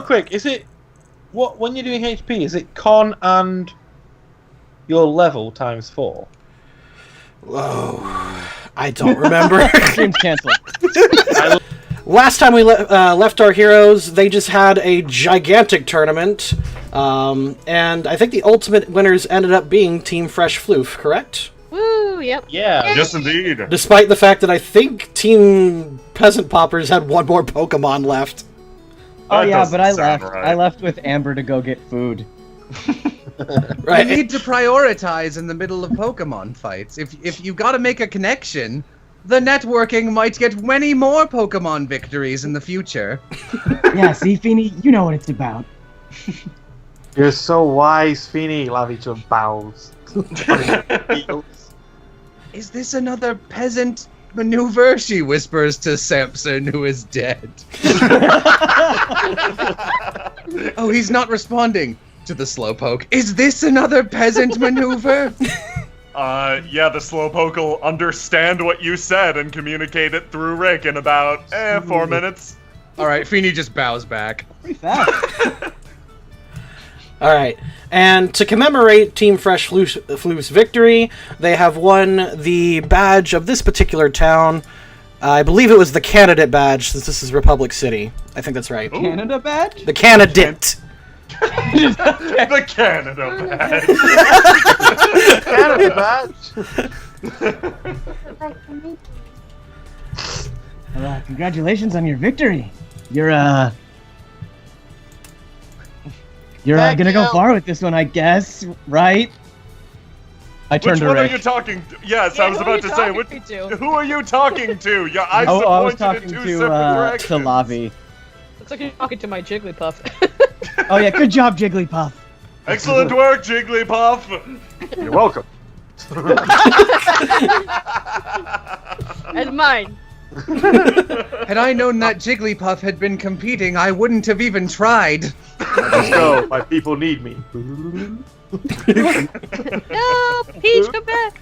quick, is it when you're doing HP? Is it con and your level times 4? Whoa, I don't remember. Stream's canceled. Last time we left our heroes, they just had a gigantic tournament, and I think the ultimate winners ended up being Team Fresh Floof, correct? Woo, yep. Yeah. Yes, indeed. Despite the fact that I think Team Peasant Poppers had one more Pokemon left. Oh yeah, doesn't but I sound left. right. I left with Amber to go get food. Right. You need to prioritize in the middle of Pokemon fights. If you gotta make a connection, the networking might get many more Pokemon victories in the future. Yeah, see, Feeny, you know what it's about. You're so wise, Feeny. Love each other bows. Is this another peasant maneuver? She whispers to Samson, who is dead. Oh, he's not responding to the Slowpoke. Is this another peasant maneuver? Yeah, the Slowpoke will understand what you said and communicate it through Rick in about 4 minutes. Alright, Feeny just bows back. Pretty fast. Alright, and to commemorate Team Fresh Floof's victory, they have won the badge of this particular town. I believe it was the candidate badge, since this is Republic City. I think that's right. Canada badge? The candidate! The Canada badge. Canada badge. Well, congratulations on your victory. You're gonna go far with this one, I guess, right? I turned Which to one are Rick. you talking to? Yes, Yeah, I was who are about you to say, talking to? who are you talking to? Your eyes Oh, I was pointed talking in two separate to directions. Lavi. Looks like you're talking to my Jigglypuff. Oh yeah, good job, Jigglypuff. Excellent work, Jigglypuff. You're welcome. And mine. Had I known that Jigglypuff had been competing, I wouldn't have even tried. Let's go. My people need me. No, Peach, come back.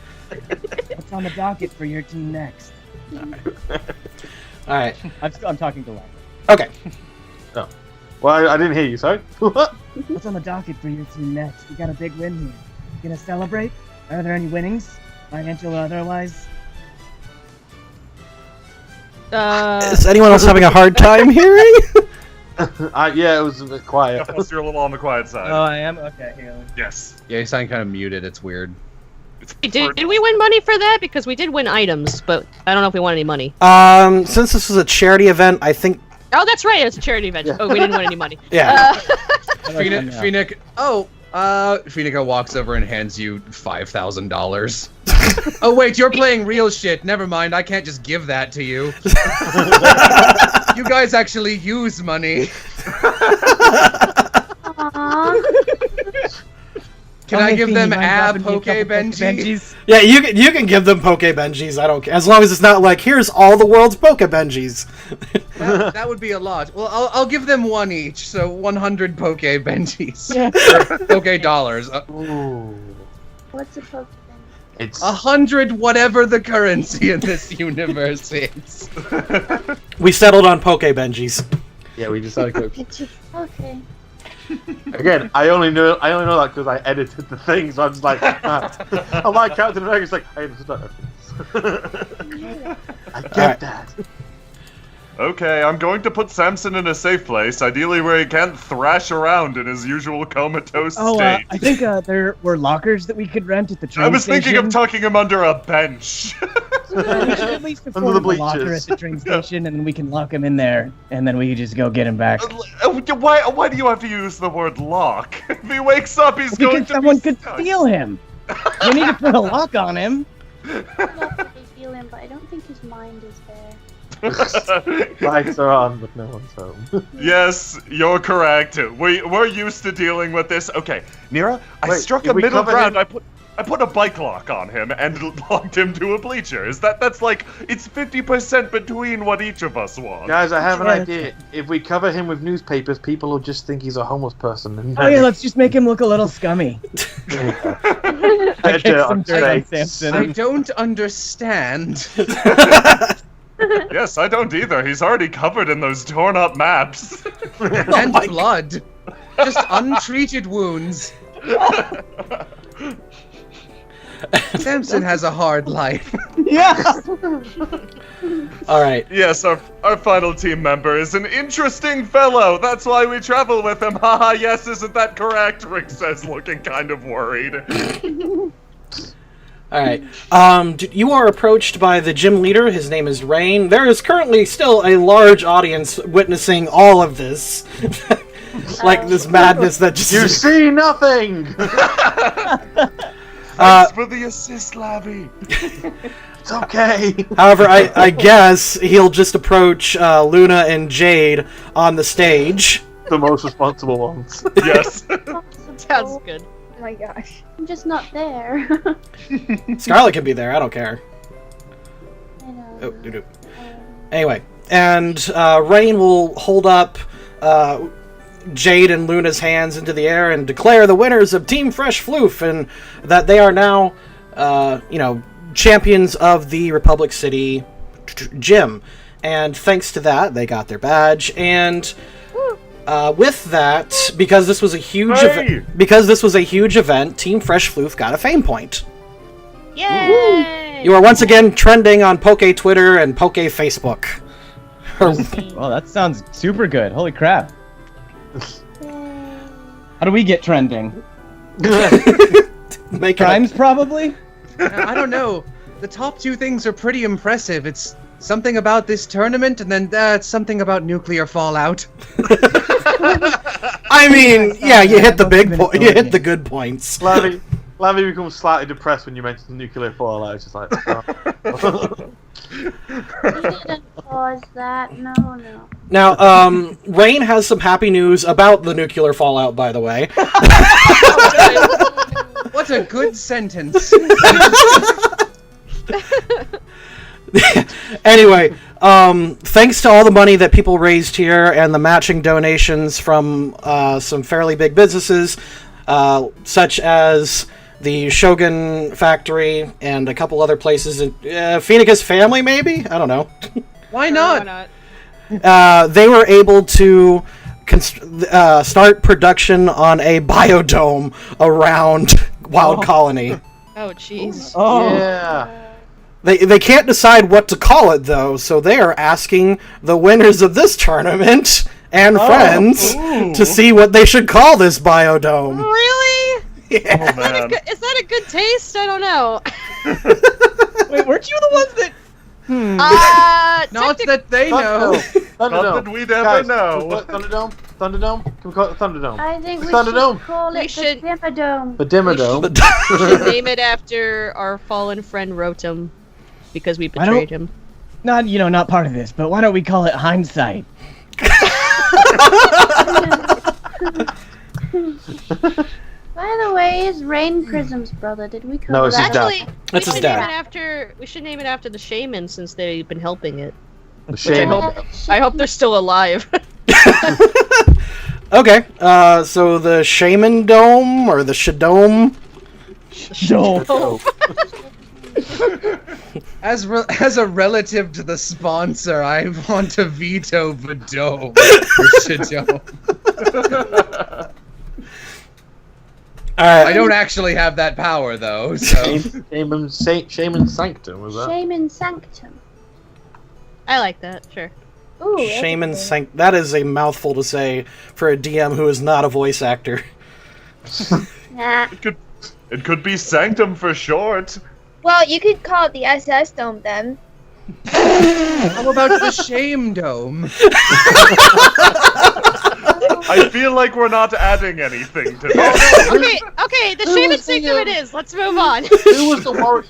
What's on the docket for your team next? Alright, I'm talking to Lavi. okay. Well, I didn't hear you. Sorry. What's on the docket for your team next? You got a big win here. You gonna celebrate? Are there any winnings? Financial or otherwise? Is anyone else having a hard time hearing? Yeah, it was a bit quiet. Plus, you're a little on the quiet side. Oh, I am? Okay, here. Yes. Yeah, you sound kind of muted, it's weird. Did we win money for that? Because we did win items, but I don't know if we won any money. Since this was a charity event, I think... Oh, that's right. It's a charity event. Oh, we didn't win any money. Yeah. Phoenica walks over and hands you $5,000. Oh wait, you're playing real shit. Never mind, I can't just give that to you. You guys actually use money. Can I give them Poke Benjis? Yeah, you can give them Poke Benjis, I don't care. As long as it's not like, here's all the world's Poke Benjis. That would be a lot. Well, I'll give them one each, so 100 Poke Benjis. Yeah. Or Poke dollars. Ooh. What's a Pokemon? It's 100 whatever the currency in this universe is. We settled on Poke Benjis. yeah. We decided to. Okay. Again, I only know that because I edited the thing, so I'm just like, I'm like Captain America's like, I understood that. I get that. Okay, I'm going to put Samson in a safe place, ideally where he can't thrash around in his usual comatose state. I think there were lockers that we could rent at the train I was station. thinking of tucking him under a bench. We should at least afford Under the him a locker bleachers. at the train station, and then we can lock him in there, and then we just go get him back. Why do you have to use the word lock? If he wakes up, he's going Because to someone be could stuck. steal him. We need to put a lock on him. I'd love to feel him, but I don't think his mind is there. Lights are on, but no one's home. Yes, you're correct. We're used to dealing with this. Okay, Nira, I Wait, struck did a we middle cover ground. him? I put a bike lock on him and locked him to a bleacher. That's like it's 50% between what each of us want. Guys, I have an Yeah. idea. If we cover him with newspapers, people will just think he's a homeless person. And Oh yeah, let's just make him look a little scummy. I kicked some dirt on Samson. I don't understand. Yes, I don't either. He's already covered in those torn up maps. And blood. Just untreated wounds. Samson has a hard life. Yeah. All right. Yes, our final team member is an interesting fellow. That's why we travel with him. Haha, yes, isn't that correct? Rick says, looking kind of worried. All right. You are approached by the gym leader. His name is Rain. There is currently still a large audience witnessing all of this. Like this madness that just... You see nothing! Thanks for the assist, Labby. It's okay. However, I guess he'll just approach Luna and Jade on the stage. The most responsible ones. Yes. Sounds good. Oh my gosh. I'm just not there. Scarlet can be there. I don't care. I know. Oh, doo-doo. Anyway, and Rain will hold up Jade and Luna's hands into the air and declare the winners of Team Fresh Floof, and that they are now, champions of the Republic City gym. And thanks to that, they got their badge. And with that, because this was a huge event, Team Fresh Floof got a fame point. Yay! You are once again trending on Poke Twitter and Poke Facebook. Well, that sounds super good. Holy crap. How do we get trending? Make Crimes, probably? I don't know. The top two things are pretty impressive. It's something about this tournament, and then it's something about nuclear fallout. I mean, yeah, you hit the big point. You hit the good points. Lavy becomes slightly depressed when you mention the nuclear fallout. It's just like, oh. You didn't cause that. No. Now, Rain has some happy news about the nuclear fallout, by the way. What a good sentence. Anyway, thanks to all the money that people raised here and the matching donations from some fairly big businesses, such as the Shogun Factory and a couple other places, Phoenix's family, maybe? I don't know. Why not? They were able to start production on a biodome around Wild Colony. Oh, jeez. Oh. Yeah. They can't decide what to call it, though, so they are asking the winners of this tournament and friends to see what they should call this biodome. Really? Yeah. Oh, man. Is that a good taste? I don't know. Wait, weren't you the ones that... Not that they know. Thunderdome. Not that we'd ever Guys, know. can we call it Thunderdome? Thunderdome? Can we call it Thunderdome? I think we Thunderdome. should call it should- the Dimmadome. The Dimmadome. We should name it after our fallen friend Rotom, because we betrayed him. Not part of this, but why don't we call it Hindsight? By the way, is Rain Prism's brother? Did we call No, it's his that? dad. Actually, That's his dad. We should name it after the shaman, since they've been helping it. The shame. I hope they're still alive. Okay, so the Shaman Dome, or the Shadome? No. As a relative to the sponsor, I want to veto the dome. I don't actually have that power, though. So Shaman Sanctum, was that? Shaman Sanctum. I like that, sure. Ooh, that's Shaman good. Sanct. That is a mouthful to say for a DM who is not a voice actor. Nah. It could be Sanctum for short. Well, you could call it the SS Dome then. how about the shame dome? I feel like we're not adding anything to this. Okay, the shaman sanctum it is. Let's move on. Who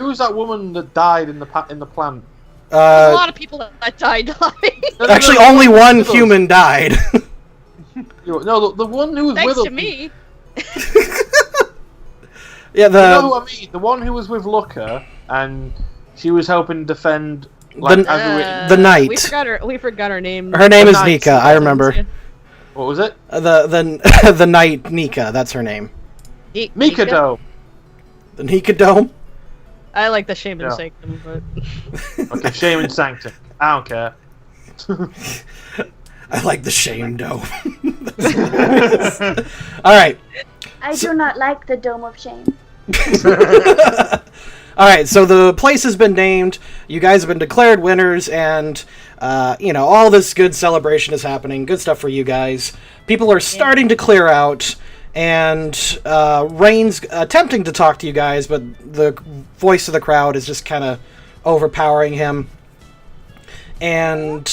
was that woman that died in the plant? There's a lot of people that died live. Actually, only one human died. No, the one who was Thanks with to us. me. Yeah, You know who I mean? The one who was with Looker, and she was helping defend. Like, the knight. We forgot her name. Her name The is knight. Nika. I remember. what was it? The knight Nika. That's her name. Mikado. The Nika Dome. I like the shaman Yeah. sanctum, but Okay, Shaman Sanctum. I don't care. I like the shame dome. All right. I do not like the Dome of Shame. All right, so the place has been named. You guys have been declared winners, and all this good celebration is happening. Good stuff for you guys. People are starting to clear out, and Rain's attempting to talk to you guys, but the voice of the crowd is just kind of overpowering him. And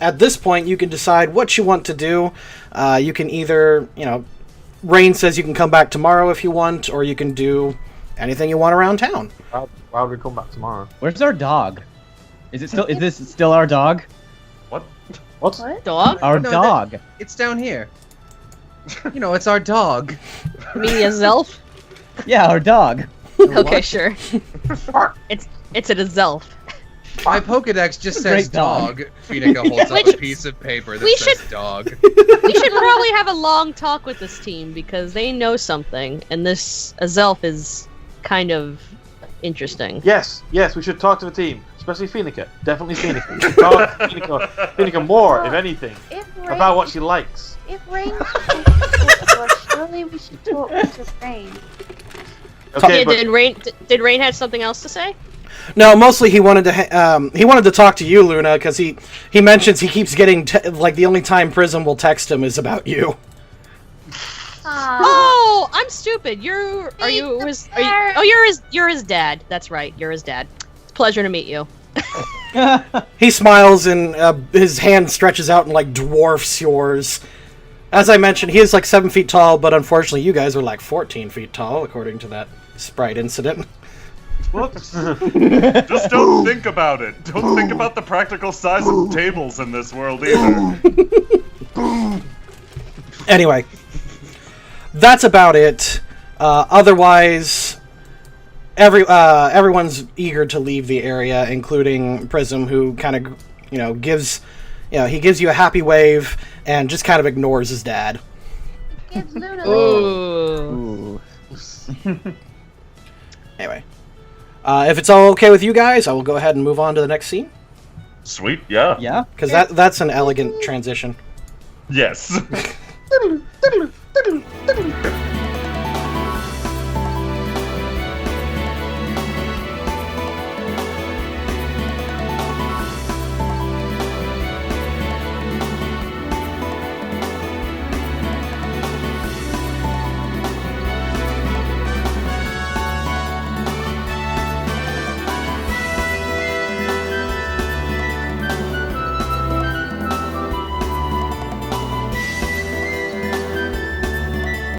at this point, you can decide what you want to do. You can either, Rain says you can come back tomorrow if you want, or you can do anything you want around town. Why would we come back tomorrow? Where's our dog? Is this still our dog? What? Dog? Our No, dog. It's down here. It's our dog. You mean a Zelf? Yeah, our dog. Okay, sure. It's a Zelf. My Pokedex just says Great dog. dog. Phoenica holds up a piece of paper that says dog. We should probably have a long talk with this team because they know something, and this Zelf is kind of interesting. Yes, we should talk to the team, especially Phoenica. Definitely Phoenica. We should talk to Phoenica more, if anything, about what she likes. If Rain should surely we should talk to Rain. Okay, but Did Rain have something else to say? No, mostly he wanted to talk to you, Luna, because he mentions he keeps getting the only time Prism will text him is about you. Oh, I'm stupid. You're his dad. That's right. You're his dad. It's a pleasure to meet you. He smiles and his hand stretches out and dwarfs yours. As I mentioned, he is 7 feet tall, but unfortunately you guys are 14 feet tall, according to that Sprite incident. Whoops. Just don't think about it. Don't think about the practical size of tables in this world either. Anyway, that's about it. Otherwise, everyone's eager to leave the area, including Prism, who kind of, gives you a happy wave and just kind of ignores his dad. Gives Luna Ooh. Anyway, if it's all okay with you guys, I will go ahead and move on to the next scene. Sweet, yeah. Yeah? Because that's an elegant transition. Yes.